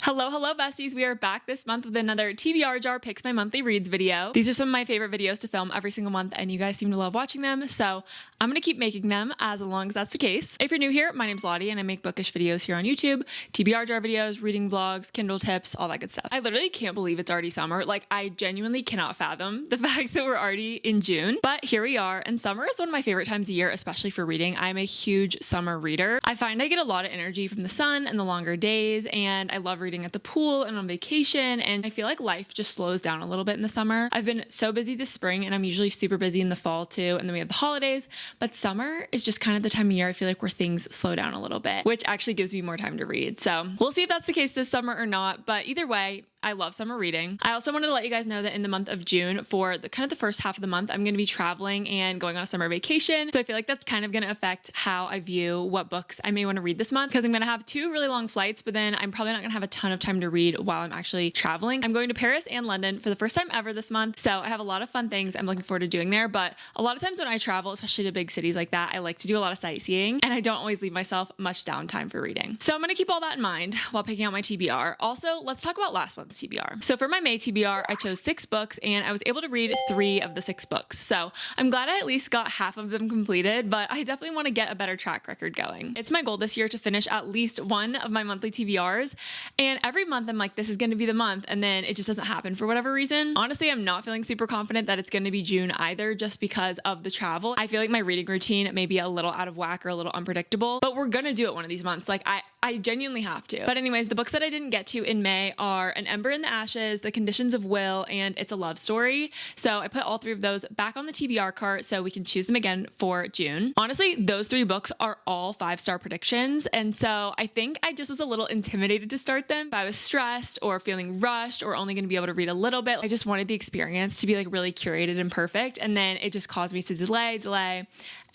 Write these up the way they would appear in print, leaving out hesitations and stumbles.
Hello besties, we are back this month with another TBR jar picks my monthly reads video. These are some of my favorite videos to film every single month and you guys seem to love watching them, so I'm gonna keep making them as long as that's the case. If you're new here, my name's Lottie and I make bookish videos here on YouTube, TBR jar videos, reading vlogs, Kindle tips, all that good stuff. I literally can't believe it's already summer. Like, I genuinely cannot fathom the fact that we're already in June, but here we are, and summer is one of my favorite times of year, especially for reading. I'm a huge summer reader. I find I get a lot of energy from the sun and the longer days, and I love reading at the pool and on vacation, and I feel like life just slows down a little bit in the summer. I've been so busy this spring and I'm usually super busy in the fall too, and then we have the holidays, but summer is just kind of the time of year I feel like where things slow down a little bit, which actually gives me more time to read. So we'll see if that's the case this summer or not, but either way, I love summer reading. I also wanted to let you guys know that in the month of June, for the kind of the first half of the month, I'm going to be traveling and going on a summer vacation. So I feel like that's kind of going to affect how I view what books I may want to read this month, because I'm going to have two really long flights, but then I'm probably not going to have a ton of time to read while I'm actually traveling. I'm going to Paris and London for the first time ever this month. So I have a lot of fun things I'm looking forward to doing there. But a lot of times when I travel, especially to big cities like that, I like to do a lot of sightseeing and I don't always leave myself much downtime for reading. So I'm going to keep all that in mind while picking out my TBR. Also, let's talk about last month's TBR. So for my May TBR, I chose 6 books and I was able to read 3 of the 6 books. So I'm glad I at least got half of them completed, but I definitely want to get a better track record going. It's my goal this year to finish at least one of my monthly TBRs. And every month I'm like, this is going to be the month. And then it just doesn't happen for whatever reason. Honestly, I'm not feeling super confident that it's going to be June either, just because of the travel. I feel like my reading routine may be a little out of whack or a little unpredictable, but we're going to do it one of these months. Like I genuinely have to. But anyways, the books that I didn't get to in May are An Ember in the Ashes, The Conditions of Will, and It's a Love Story. So I put all 3 of those back on the TBR cart so we can choose them again for June. Honestly, those 3 books are all 5-star predictions. And so I think I just was a little intimidated to start them. If I was stressed or feeling rushed or only going to be able to read a little bit, I just wanted the experience to be like really curated and perfect. And then it just caused me to delay.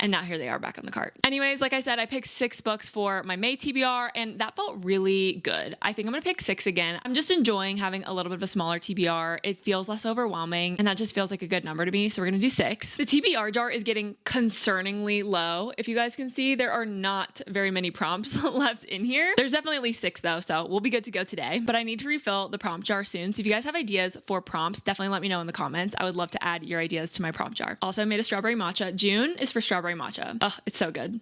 And now here they are back on the cart. Anyways, like I said, I picked 6 books for my May TBR and that felt really good. I think I'm gonna pick 6 again. I'm just enjoying having a little bit of a smaller TBR. It feels less overwhelming and that just feels like a good number to me. So we're gonna do 6. The TBR jar is getting concerningly low. If you guys can see, there are not very many prompts left in here. There's definitely at least 6 though, so we'll be good to go today. But I need to refill the prompt jar soon. So if you guys have ideas for prompts, definitely let me know in the comments. I would love to add your ideas to my prompt jar. Also, I made a strawberry matcha. June is for strawberry matcha. Oh, it's so good.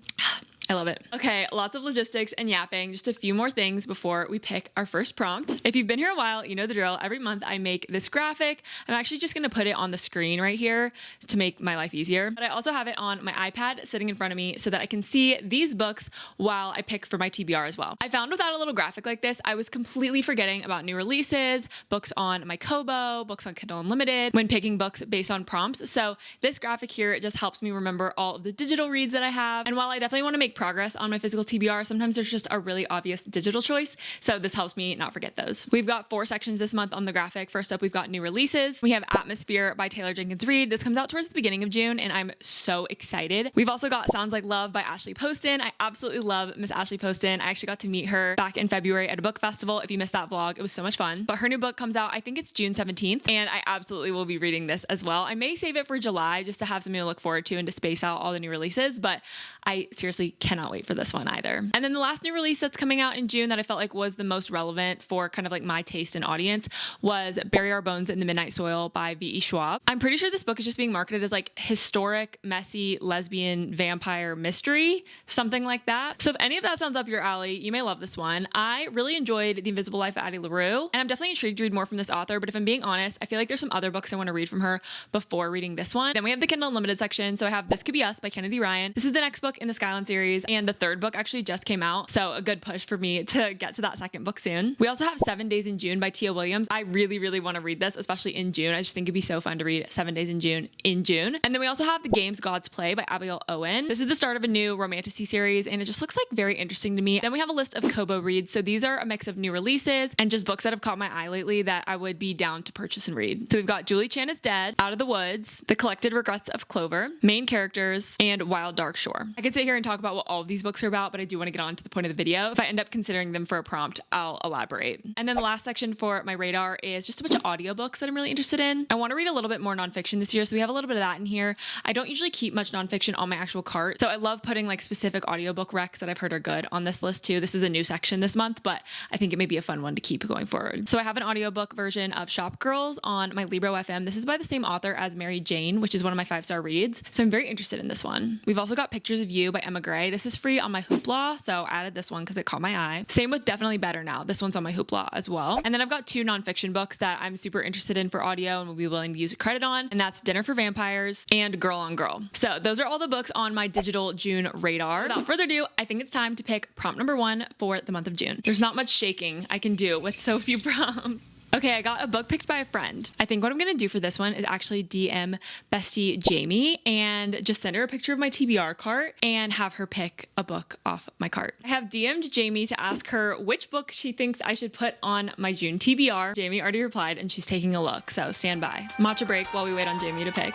I love it. Okay, lots of logistics and yapping. Just a few more things before we pick our first prompt. If you've been here a while, you know the drill. Every month I make this graphic. I'm actually just gonna put it on the screen right here to make my life easier. But I also have it on my iPad sitting in front of me so that I can see these books while I pick for my TBR as well. I found without a little graphic like this, I was completely forgetting about new releases, books on my Kobo, books on Kindle Unlimited, when picking books based on prompts. So this graphic here, it just helps me remember all of the digital reads that I have. And while I definitely wanna make progress on my physical TBR, sometimes there's just a really obvious digital choice. So this helps me not forget those. We've got 4 sections this month on the graphic. First up, we've got new releases. We have Atmosphere by Taylor Jenkins Reid. This comes out towards the beginning of June and I'm so excited. We've also got Sounds Like Love by Ashley Poston. I absolutely love Miss Ashley Poston. I actually got to meet her back in February at a book festival. If you missed that vlog, it was so much fun. But her new book comes out, I think it's June 17th, and I absolutely will be reading this as well. I may save it for July just to have something to look forward to and to space out all the new releases, but I seriously cannot wait for this one either. And then the last new release that's coming out in June that I felt like was the most relevant for kind of like my taste and audience was Bury Our Bones in the Midnight Soil by V.E. Schwab. I'm pretty sure this book is just being marketed as like historic, messy, lesbian, vampire mystery, something like that. So if any of that sounds up your alley, you may love this one. I really enjoyed The Invisible Life of Addie LaRue, and I'm definitely intrigued to read more from this author, but if I'm being honest, I feel like there's some other books I want to read from her before reading this one. Then we have the Kindle Unlimited section. So I have This Could Be Us by Kennedy Ryan. This is the next book in the Skyline series, and the 3rd book actually just came out, so a good push for me to get to that 2nd book soon. We also have 7 Days in June by Tia Williams. I really want to read this, especially in June. I just think it'd be so fun to read 7 Days in June. And then we also have The Games Gods Play by Abigail Owen. This is the start of a new romantasy series and it just looks like very interesting to me. Then we have a list of Kobo reads. So these are a mix of new releases and just books that have caught my eye lately that I would be down to purchase and read. So we've got Julie Chan is Dead, Out of the Woods, The Collected Regrets of Clover, Main Characters, and Wild Dark Shore. I could sit here and talk about what all of these books are about, but I do want to get on to the point of the video. If I end up considering them for a prompt, I'll elaborate. And then the last section for my radar is just a bunch of audiobooks that I'm really interested in. I want to read a little bit more nonfiction this year, so we have a little bit of that in here. I don't usually keep much nonfiction on my actual cart, so I love putting like specific audiobook recs that I've heard are good on this list too. This is a new section this month, but I think it may be a fun one to keep going forward. So I have an audiobook version of Shop Girls on my Libro FM. This is by the same author as Mary Jane, which is one of my 5-star reads, so I'm very interested in this one. We've also got Pictures of You by Emma Gray. This is free on my Hoopla, so I added this one because it caught my eye. Same with Definitely Better Now. This one's on my Hoopla as well. And then I've got 2 nonfiction books that I'm super interested in for audio and will be willing to use a credit on, and that's Dinner for Vampires and Girl on Girl. So those are all the books on my digital June radar. Without further ado, I think it's time to pick prompt number 1 for the month of June. There's not much shaking I can do with so few prompts. Okay, I got a book picked by a friend. I think what I'm gonna do for this one is actually DM bestie Jaime and just send her a picture of my TBR cart and have her pick a book off my cart. I have DM'd Jaime to ask her which book she thinks I should put on my June TBR. Jaime already replied and she's taking a look, so stand by. Matcha break while we wait on Jaime to pick.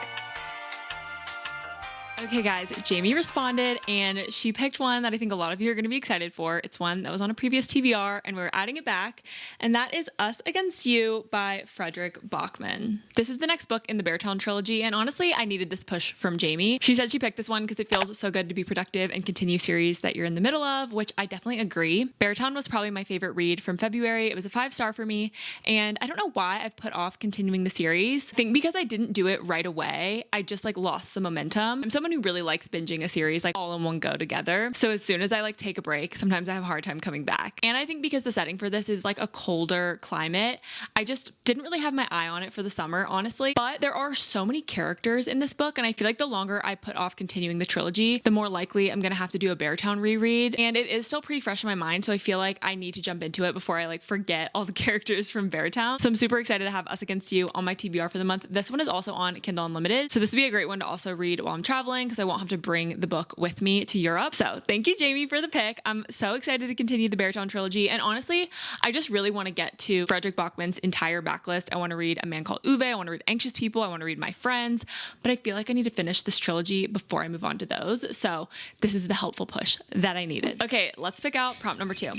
Okay guys, Jaime responded and she picked one that I think a lot of you are going to be excited for. It's one that was on a previous TBR and we're adding it back, and that is Us Against You by Frederick Bachman. This is the next book in the Beartown trilogy, and honestly I needed this push from Jaime. She said she picked this one because it feels so good to be productive and continue series that you're in the middle of, which I definitely agree. Beartown was probably my favorite read from February. It was a 5-star for me, and I don't know why I've put off continuing the series. I think because I didn't do it right away, I just like lost the momentum. I'm someone who really likes binging a series like all in one go together. So as soon as I like take a break, sometimes I have a hard time coming back. And I think because the setting for this is like a colder climate, I just didn't really have my eye on it for the summer, honestly. But there are so many characters in this book, and I feel like the longer I put off continuing the trilogy, the more likely I'm gonna have to do a Beartown reread. And it is still pretty fresh in my mind, so I feel like I need to jump into it before I like forget all the characters from Beartown. So I'm super excited to have Us Against You on my TBR for the month. This one is also on Kindle Unlimited, so this would be a great one to also read while I'm traveling because I won't have to bring the book with me to Europe. So thank you, Jaime, for the pick. I'm so excited to continue the Beartown trilogy. And honestly, I just really want to get to Frederick Bachman's entire backlist. I want to read A Man Called Uwe. I want to read Anxious People. I want to read My Friends. But I feel like I need to finish this trilogy before I move on to those. So this is the helpful push that I needed. Okay, let's pick out prompt number 2.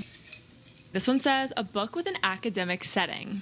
This one says a book with an academic setting.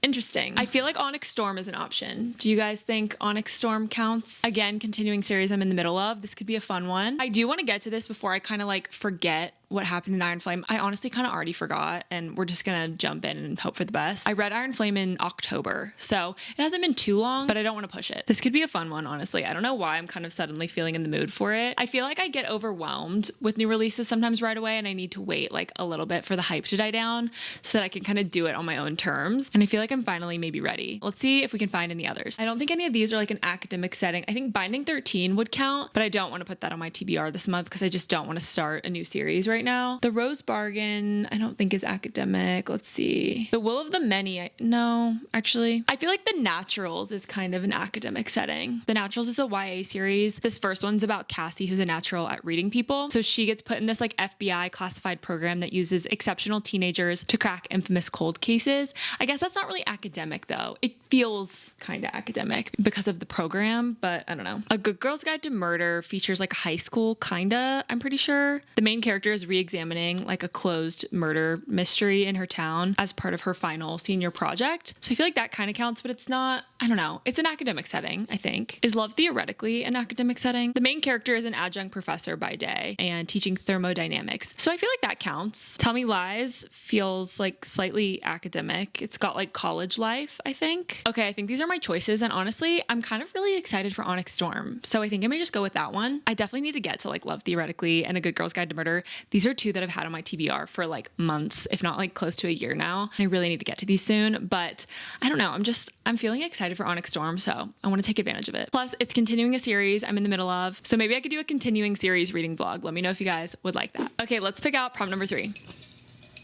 Interesting. I feel like Onyx Storm is an option. Do you guys think Onyx Storm counts? Again, continuing series I'm in the middle of. This could be a fun one. I do want to get to this before I kind of like forget what happened in Iron Flame. I honestly kind of already forgot, and we're just gonna jump in and hope for the best. I read Iron Flame in October, so it hasn't been too long, but I don't want to push it. This could be a fun one, honestly. I don't know why I'm kind of suddenly feeling in the mood for it. I feel like I get overwhelmed with new releases sometimes right away, and I need to wait like a little bit for the hype to die down so that I can kind of do it on my own terms. And I feel like I'm finally maybe ready. Let's see if we can find any others. I don't think any of these are like an academic setting. I think Binding 13 would count, but I don't want to put that on my TBR this month because I just don't want to start a new series right now. The Rose Bargain, I don't think is academic. Let's see. The Will of the Many, no, actually. I feel like The Naturals is kind of an academic setting. The Naturals is a YA series. This first one's about Cassie, who's a natural at reading people. So she gets put in this like FBI classified program that uses exceptional teenagers to crack infamous cold cases. I guess that's not really academic though. It feels kind of academic because of the program, but I don't know. A Good Girl's Guide to Murder features like a high school, kinda, I'm pretty sure. The main character is re-examining like a closed murder mystery in her town as part of her final senior project. So I feel like that kind of counts, but it's not, I don't know. It's an academic setting, I think. Is Love theoretically an academic setting? The main character is an adjunct professor by day and teaching thermodynamics. So I feel like that counts. Tell Me Lies feels like slightly academic. It's got like college life, I think. Okay, I think these are my choices, and honestly, I'm kind of really excited for Onyx Storm. So I think I may just go with that one. I definitely need to get to like Love theoretically and A Good Girl's Guide to Murder. These are 2 that I've had on my TBR for like months, if not like close to a year now. I really need to get to these soon, but I don't know. I'm feeling excited for Onyx Storm, so I want to take advantage of it. Plus, it's continuing a series I'm in the middle of, so maybe I could do a continuing series reading vlog. Let me know if you guys would like that. Okay, let's pick out prompt number 3.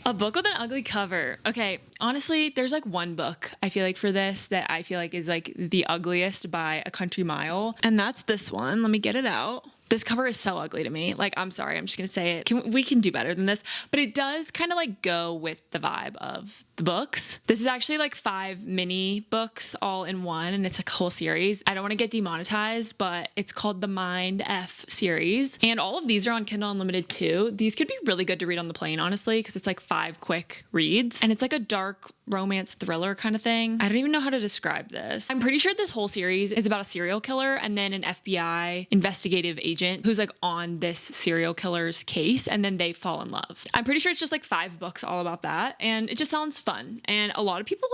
A book with an ugly cover. Okay, honestly, there's like one book I feel like for this that I feel like is like the ugliest by a country mile, and that's this one. Let me get it out. This cover is so ugly to me. Like, I'm sorry, I'm just gonna say it. We can do better than this, but it does kind of like go with the vibe of the books. This is actually like 5 mini books all in one, and it's a whole series. I don't want to get demonetized, but it's called the Mind F series, and all of these are on Kindle Unlimited too. These could be really good to read on the plane, honestly, because it's like 5 quick reads, and it's like a dark romance thriller kind of thing. I don't even know how to describe this. I'm pretty sure this whole series is about a serial killer and then an FBI investigative agent who's like on this serial killer's case, and then they fall in love. I'm pretty sure it's just like 5 books all about that, and it just sounds fun. And a lot of people,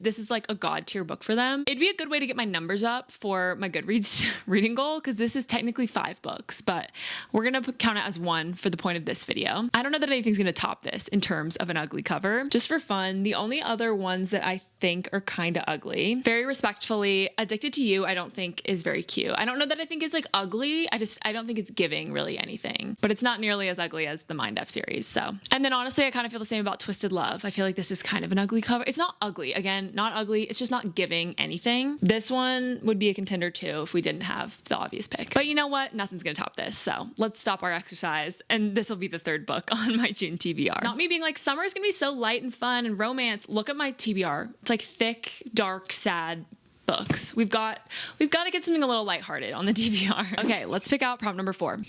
this is like a god tier book for them. It'd be a good way to get my numbers up for my Goodreads reading goal, because this is technically 5 books, but we're gonna count it as 1 for the point of this video. I don't know that anything's gonna top this in terms of an ugly cover. Just for fun, the only other ones that I think are kind of ugly, very respectfully, Addicted to You I don't think is very cute. I don't know that I think it's like ugly, I don't think it's giving really anything, but it's not nearly as ugly as the Mind F series. So, and then honestly, I kind of feel the same about Twisted Love. I feel like this is kind of an ugly cover. It's not ugly, again, not ugly, it's just not giving anything. This one would be a contender too if we didn't have the obvious pick. But you know what? Nothing's gonna top this. So let's stop our exercise, and this will be the 3rd book on my June TBR. Not me being like, summer is gonna be so light and fun and romance. Look at my TBR. It's like thick, dark, sad books. We've got to get something a little lighthearted on the TBR. Okay, let's pick out prompt number 4.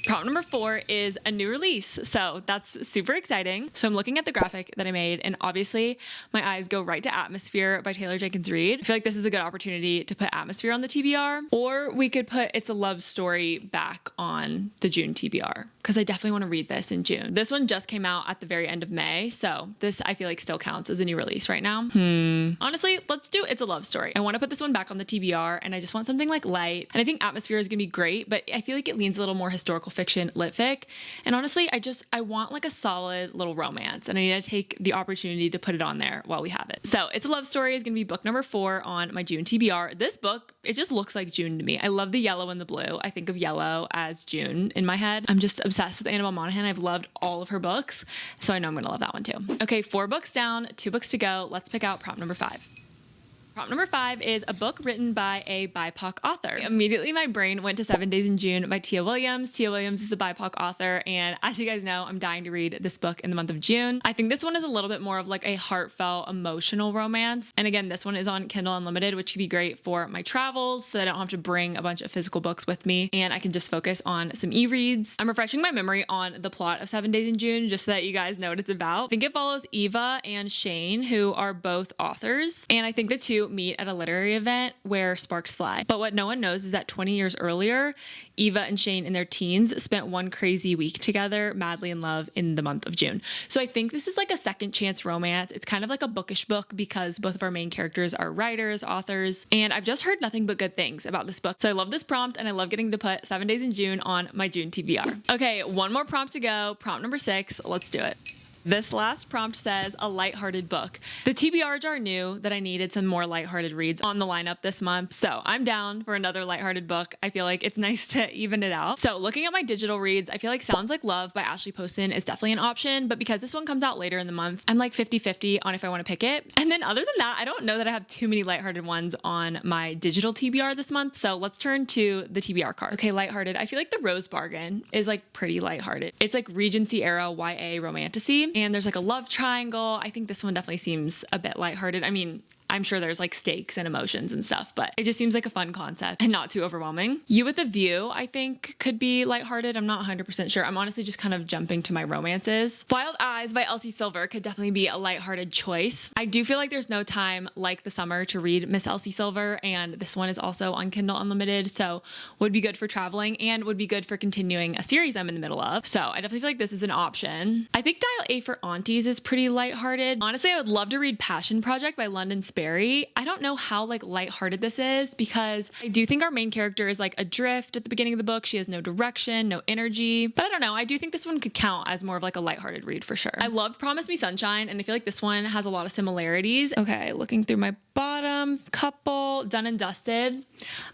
Prompt number 4 is a new release, so that's super exciting. So I'm looking at the graphic that I made, and obviously my eyes go right to Atmosphere by Taylor Jenkins Reid. I feel like this is a good opportunity to put Atmosphere on the TBR, or we could put It's a Love Story back on the June TBR, because I definitely want to read this in June. This one just came out at the very end of May, so this I feel like still counts as a new release right now. Honestly, let's do It's a Love Story. I want to put this one back on the TBR, and I just want something like light, and I think Atmosphere is gonna be great, but I feel like it leans a little more historical fiction, lit fic, and honestly I want like a solid little romance, and I need to take the opportunity to put it on there while we have it. So It's a Love Story is gonna be book number 4 on my June TBR. This book, it just looks like June to me. I love the yellow and the blue. I think of yellow as June in my head. I'm just obsessed with Annabelle Monaghan. I've loved all of her books, so I know I'm gonna love that one too. Okay, 4 books down, 2 books to go. Let's pick out prompt number 5. Prompt number 5 is a book written by a BIPOC author. Immediately my brain went to 7 Days in June by Tia Williams. Tia Williams is a BIPOC author, and as you guys know, I'm dying to read this book in the month of June. I think this one is a little bit more of like a heartfelt, emotional romance. And again, this one is on Kindle Unlimited, which could be great for my travels, so I don't have to bring a bunch of physical books with me, and I can just focus on some e-reads. I'm refreshing my memory on the plot of 7 Days in June, just so that you guys know what it's about. I think it follows Eva and Shane, who are both authors, and I think the two meet at a literary event where sparks fly. But what no one knows is that 20 years earlier, Eva and Shane in their teens spent one crazy week together, madly in love, in the month of June. So I think this is like a second chance romance. It's kind of like a bookish book because both of our main characters are writers, authors, and I've just heard nothing but good things about this book. So I love this prompt, and I love getting to put 7 Days in June on my June TBR. Okay, 1 more prompt to go. Prompt number 6. Let's do it. This last prompt says a lighthearted book. The TBR jar knew that I needed some more lighthearted reads on the lineup this month, so I'm down for another lighthearted book. I feel like it's nice to even it out. So looking at my digital reads, I feel like Sounds Like Love by Ashley Poston is definitely an option, but because this one comes out later in the month, I'm like 50-50 on if I want to pick it. And then other than that, I don't know that I have too many lighthearted ones on my digital TBR this month, so let's turn to the TBR card. Okay, lighthearted. I feel like The Rose Bargain is like pretty lighthearted. It's like Regency era YA romantasy, and there's like a love triangle. I think this one definitely seems a bit lighthearted. I mean, I'm sure there's like stakes and emotions and stuff, but it just seems like a fun concept and not too overwhelming. You with a View, I think, could be lighthearted. I'm not 100% sure. I'm honestly just kind of jumping to my romances. Wild Eyes by Elsie Silver could definitely be a lighthearted choice. I do feel like there's no time like the summer to read Miss Elsie Silver, and this one is also on Kindle Unlimited, so would be good for traveling and would be good for continuing a series I'm in the middle of. So I definitely feel like this is an option. I think Dial A for Aunties is pretty lighthearted. Honestly, I would love to read Passion Project by London Sparrow. I don't know how like lighthearted this is, because I do think our main character is like adrift at the beginning of the book. She has no direction, no energy, but I don't know. I do think this one could count as more of like a lighthearted read for sure. I loved Promise Me Sunshine, and I feel like this one has a lot of similarities. Okay, looking through my bottom couple, Done and Dusted.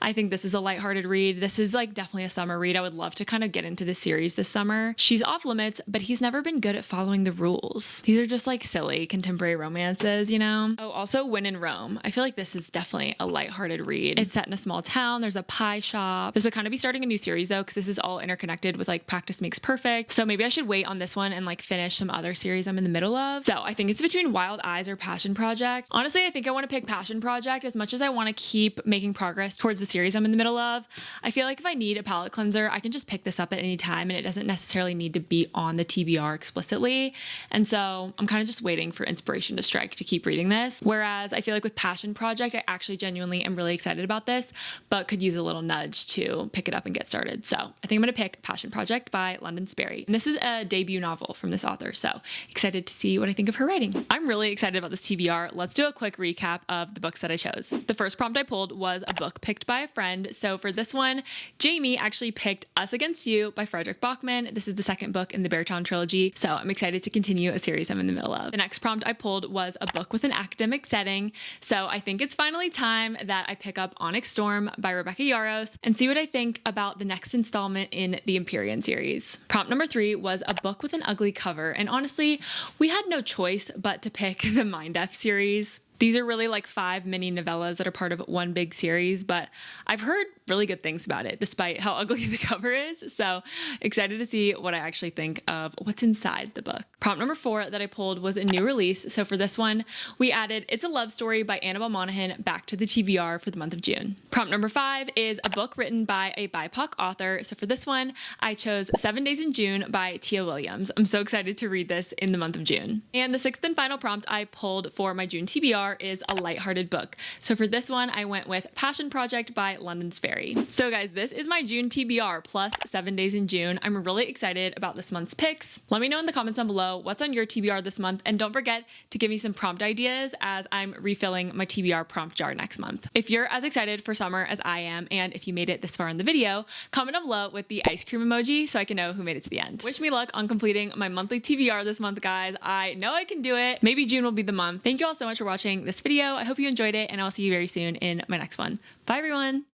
I think this is a lighthearted read. This is like definitely a summer read. I would love to kind of get into this series this summer. She's off limits, but he's never been good at following the rules. These are just like silly contemporary romances, you know? Oh, also Win and in Rome. I feel like this is definitely a lighthearted read. It's set in a small town. There's a pie shop. This would kind of be starting a new series though, because this is all interconnected with like practice makes perfect. So maybe I should wait on this one and like finish some other series I'm in the middle of. So I think it's between Wild Eyes or Passion Project. Honestly, I think I want to pick Passion Project as much as I want to keep making progress towards the series I'm in the middle of. I feel like if I need a palette cleanser, I can just pick this up at any time and it doesn't necessarily need to be on the TBR explicitly. And so I'm kind of just waiting for inspiration to strike to keep reading this. Whereas I feel like with Passion Project, I actually genuinely am really excited about this, but could use a little nudge to pick it up and get started. So I think I'm going to pick Passion Project by London Sperry. And this is a debut novel from this author, so excited to see what I think of her writing. I'm really excited about this TBR. Let's do a quick recap of the books that I chose. The first prompt I pulled was a book picked by a friend. So for this one, Jaime actually picked Us Against You by Frederick Bachman. This is the second book in the Beartown trilogy, so I'm excited to continue a series I'm in the middle of. The next prompt I pulled was a book with an academic setting, so I think it's finally time that I pick up Onyx Storm by Rebecca Yarros and see what I think about the next installment in the Empyrean series. Prompt number 3 was a book with an ugly cover, and honestly, we had no choice but to pick the Mind F series. These are really like 5 mini novellas that are part of one big series, but I've heard really good things about it despite how ugly the cover is. So excited to see what I actually think of what's inside the book. Prompt number 4 that I pulled was a new release. So for this one, we added It's a Love Story by Annabelle Monaghan back to the TBR for the month of June. Prompt number 5 is a book written by a BIPOC author. So for this one, I chose 7 Days in June by Tia Williams. I'm so excited to read this in the month of June. And the 6th and final prompt I pulled for my June TBR is a lighthearted book. So for this one, I went with Passion Project by London Sperry. So guys, this is my June TBR plus 7 Days in June. I'm really excited about this month's picks. Let me know in the comments down below what's on your TBR this month, and don't forget to give me some prompt ideas as I'm refilling my TBR prompt jar next month. If you're as excited for summer as I am, and if you made it this far in the video, comment down below with the ice cream emoji so I can know who made it to the end. Wish me luck on completing my monthly TBR this month, guys. I know I can do it. Maybe June will be the month. Thank you all so much for watching this video. I hope you enjoyed it, and I'll see you very soon in my next one. Bye everyone.